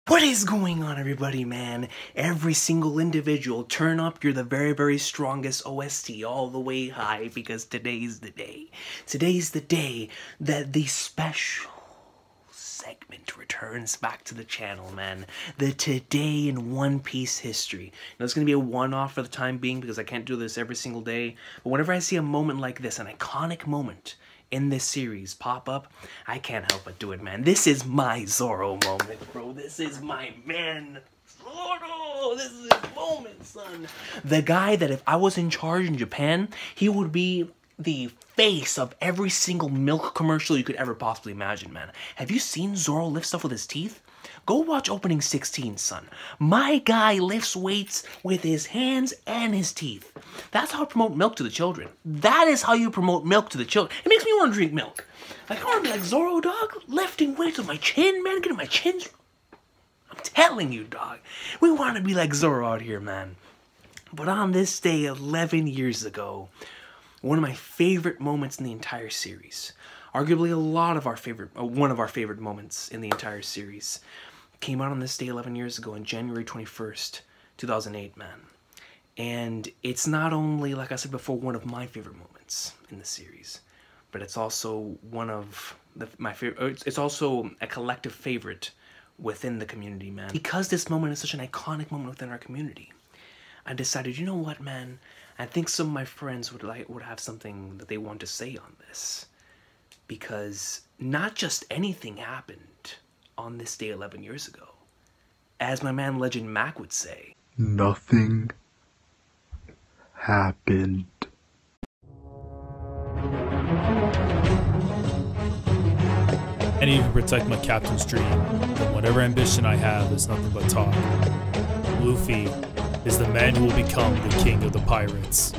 What is going on, everybody, man? Every single individual, turn up. You're the very, very strongest OST all the way high, because today's the day. Today's the day that the special segment returns back to the channel, man. The Today in One Piece history. Now, it's going to be a one-off for the time being, because I can't do this every single day. But whenever I see a moment like this, an iconic moment in this series pop up, I can't help but do it, man. This is my Zoro moment, bro. This is my man, Zoro. This is his moment, son. The guy that if I was in charge in Japan, he would be the face of every single milk commercial you could ever possibly imagine, man. Have you seen Zoro lift stuff with his teeth? Go watch Opening 16, son. My guy lifts weights with his hands and his teeth. That's how I promote milk to the children. That is how you promote milk to the children. It makes me want to drink milk. Like, I want to be like Zoro, dog. Lifting weights with my chin, man. Getting my chin. I'm telling you, dog. We want to be like Zoro out here, man. But on this day, 11 years ago, one of my favorite moments in the entire series, arguably one of our favorite moments in the entire series, came out on this day 11 years ago on January 21st, 2008, man. And it's not only, like I said before, one of my favorite moments in the series, but it's also one of my favorite. It's also a collective favorite within the community, man. Because this moment is such an iconic moment within our community, I decided, you know what, man? I think some of my friends would have something that they want to say on this, because not just anything happened on this day 11 years ago. As my man Legend Mac would say, nothing happened. And even protect my captain's dream, and whatever ambition I have is nothing but talk. Luffy is the man who will become the king of the pirates.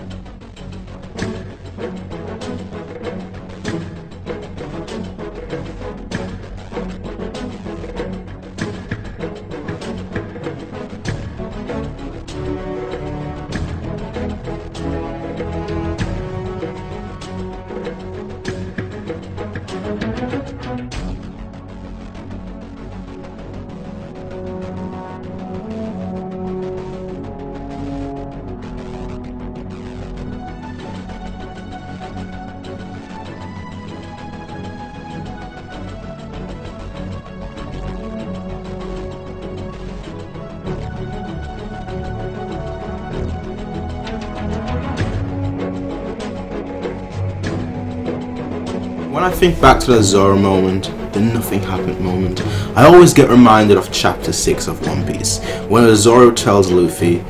When I think back to the Zoro moment, the nothing happened moment, I always get reminded of chapter 6 of One Piece, when Zoro tells Luffy,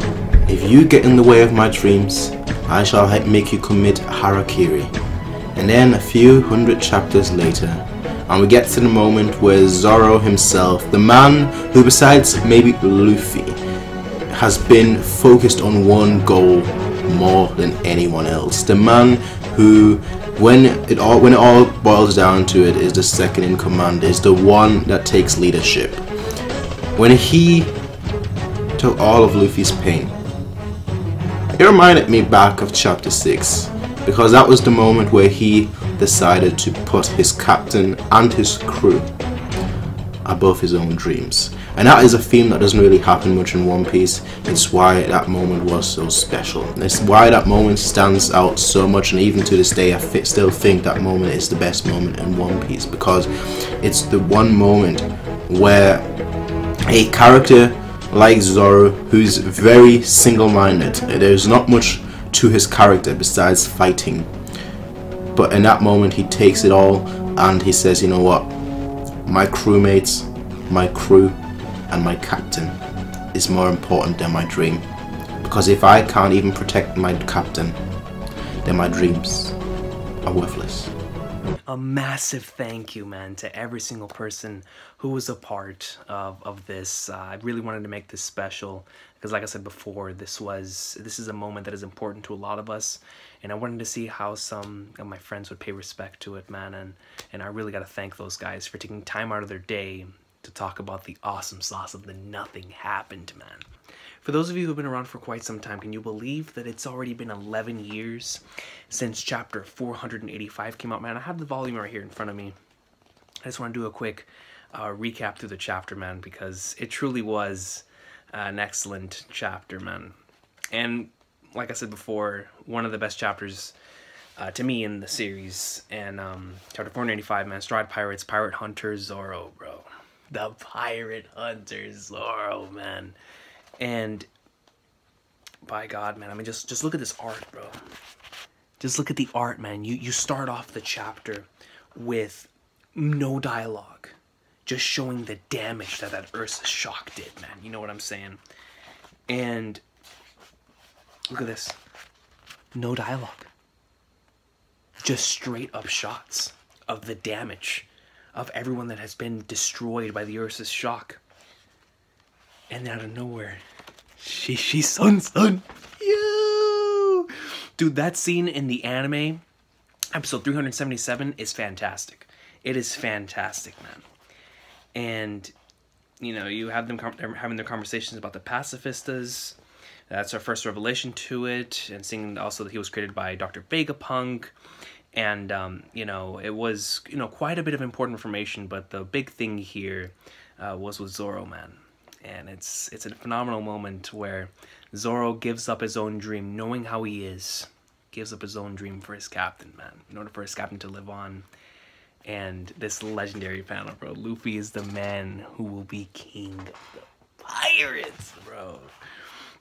if you get in the way of my dreams, I shall make you commit harakiri. And then a few hundred chapters later, and we get to the moment where Zoro himself, the man who besides maybe Luffy, has been focused on one goal more than anyone else. The man who, when it all boils down to it, is the second in command, is the one that takes leadership. When he took all of Luffy's pain, it reminded me back of chapter 6, because that was the moment where he decided to put his captain and his crew above his own dreams. And that is a theme that doesn't really happen much in One Piece. It's why that moment was so special. It's why that moment stands out so much, and even to this day I still think that moment is the best moment in One Piece, because it's the one moment where a character like Zoro, who's very single-minded, there's not much to his character besides fighting, but in that moment he takes it all and he says, you know what, my crewmates, my crew, and my captain is more important than my dream, because if I can't even protect my captain, then my dreams are worthless. a massive thank you, man, to every single person who was a part of this. I really wanted to make this special because, like I said before, this is a moment that is important to a lot of us, and I wanted to see how some of my friends would pay respect to it, man, and I really got to thank those guys for taking time out of their day to talk about the awesome sauce of the nothing happened, man. For those of you who've been around for quite some time, can you believe that it's already been 11 years since chapter 485 came out, man? I have the volume right here in front of me. I just want to do a quick recap through the chapter, man, because it truly was an excellent chapter, man. And like I said before, one of the best chapters to me in the series. And chapter 485, man, Strahd Pirates, Pirate Hunter Zoro, bro. The Pirate Hunter Zoro, man. And by God, man, I mean, just look at this art, bro. Just look at the art, man. You start off the chapter with no dialogue, just showing the damage that Ursa shock did, man. You know what I'm saying? And look at this. No dialogue. Just straight up shots of the damage of everyone that has been destroyed by the Ursa's shock. And out of nowhere, she son. Yo! Dude, that scene in the anime, episode 377, is fantastic. It is fantastic, man. And, you know, you have them having their conversations about the pacifistas. That's our first revelation to it. And seeing also that he was created by Dr. Vegapunk. And, you know, it was, you know, quite a bit of important information. But the big thing here was with Zoro, man. And it's a phenomenal moment where Zoro gives up his own dream, knowing how he is. Gives up his own dream for his captain, man. In order for his captain to live on. And this legendary panel, bro. Luffy is the man who will be king of the pirates, bro.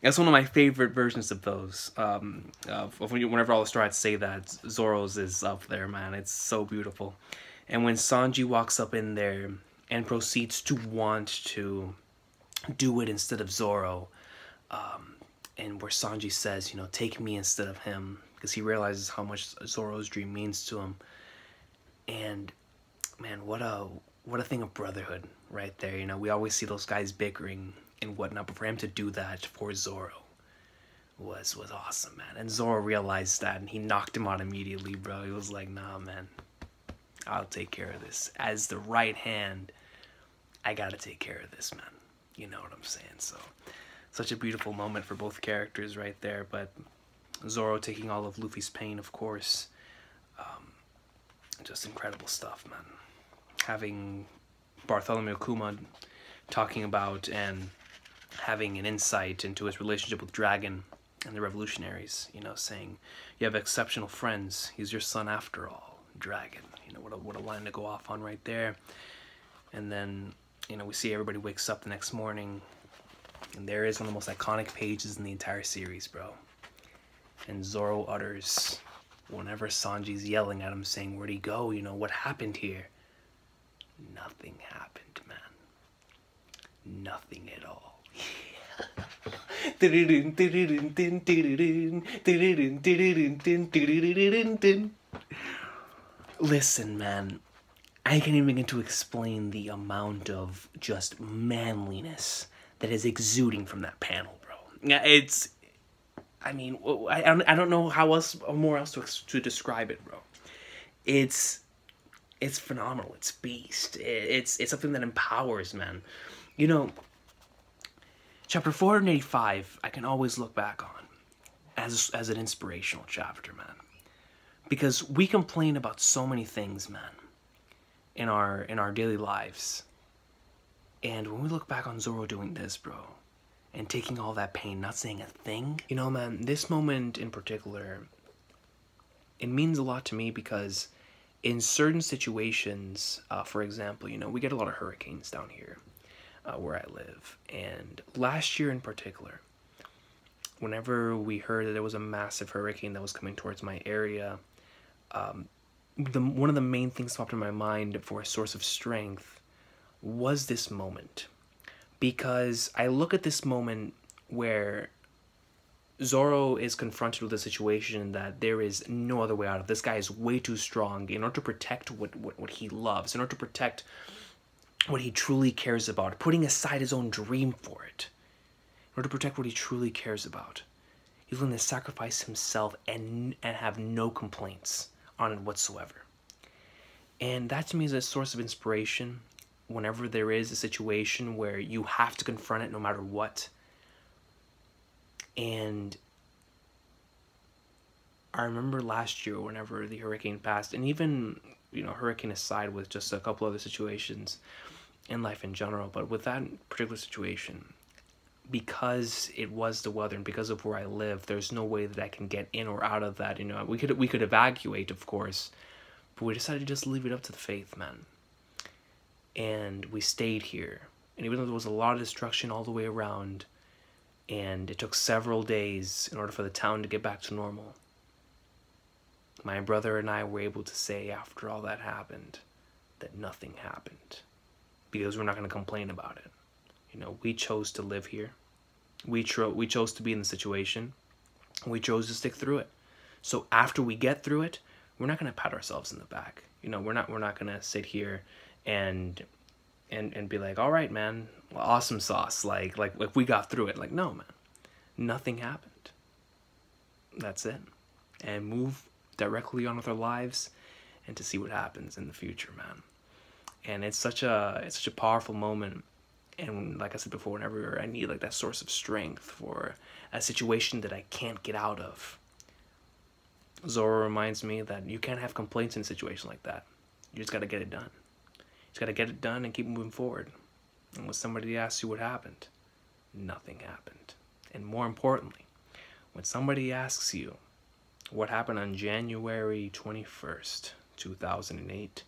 That's one of my favorite versions of those. Whenever all the Straws say that, Zoro's is up there, man. It's so beautiful. And when Sanji walks up in there and proceeds to want to do it instead of Zoro, and where Sanji says, you know, take me instead of him, because he realizes how much Zoro's dream means to him. And man, what a thing of brotherhood right there. You know, we always see those guys bickering and whatnot, but for him to do that for Zoro was awesome, man. And Zoro realized that, and he knocked him out immediately, bro. He was like, nah, man, I'll take care of this. As the right hand, I gotta take care of this, man. You know what I'm saying? So, such a beautiful moment for both characters right there. But Zoro taking all of Luffy's pain, of course. Just incredible stuff, man. Having Bartholomew Kuma talking about and having an insight into his relationship with Dragon and the revolutionaries, you know, saying, you have exceptional friends. He's your son after all, Dragon. You know, what a line to go off on right there. And then, you know, we see everybody wakes up the next morning, and there is one of the most iconic pages in the entire series, bro. And Zoro utters, whenever Sanji's yelling at him, saying, where'd he go? You know, what happened here? Nothing happened, man. Nothing at all. Listen, man. I can't even begin to explain the amount of just manliness that is exuding from that panel, bro. Yeah, it's... I mean, I don't know how else, more else to describe it, bro. It's phenomenal. It's beast. It's something that empowers, man. You know, chapter 485, I can always look back on as an inspirational chapter, man. Because we complain about so many things, man, in our daily lives. And when we look back on Zoro doing this, bro, and taking all that pain, not saying a thing. You know, man, this moment in particular, it means a lot to me because in certain situations, for example, you know, we get a lot of hurricanes down here where I live. And last year in particular, whenever we heard that there was a massive hurricane that was coming towards my area, one of the main things that popped in my mind for a source of strength was this moment. Because I look at this moment where Zoro is confronted with a situation that there is no other way out of. This guy is way too strong in order to protect what he loves, in order to protect what he truly cares about, putting aside his own dream for it. In order to protect what he truly cares about. He's willing to sacrifice himself and have no complaints on it whatsoever. And that to me is a source of inspiration. Whenever there is a situation where you have to confront it no matter what. And I remember last year whenever the hurricane passed, and even, you know, hurricane aside with just a couple other situations, in life in general, but with that particular situation, because it was the weather and because of where I live, there's no way that I can get in or out of that. You know, we could evacuate, of course, but we decided to just leave it up to the faith, man. And we stayed here. And even though there was a lot of destruction all the way around, and it took several days in order for the town to get back to normal, my brother and I were able to say after all that happened that nothing happened. Because we're not going to complain about it. You know, we chose to live here. We chose to be in the situation. We chose to stick through it. So after we get through it, we're not going to pat ourselves in the back. You know, we're not going to sit here and be like, all right, man, awesome sauce. Like we got through it. Like, no, man, nothing happened. That's it. And move directly on with our lives and to see what happens in the future, man. And it's such a powerful moment. And like I said before, whenever I need like that source of strength for a situation that I can't get out of, Zoro reminds me that you can't have complaints in a situation like that. You just got to get it done. You just got to get it done and keep moving forward. And when somebody asks you what happened, nothing happened. And more importantly, when somebody asks you what happened on January 21st, 2008,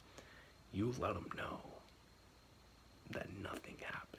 you let them know that nothing happened.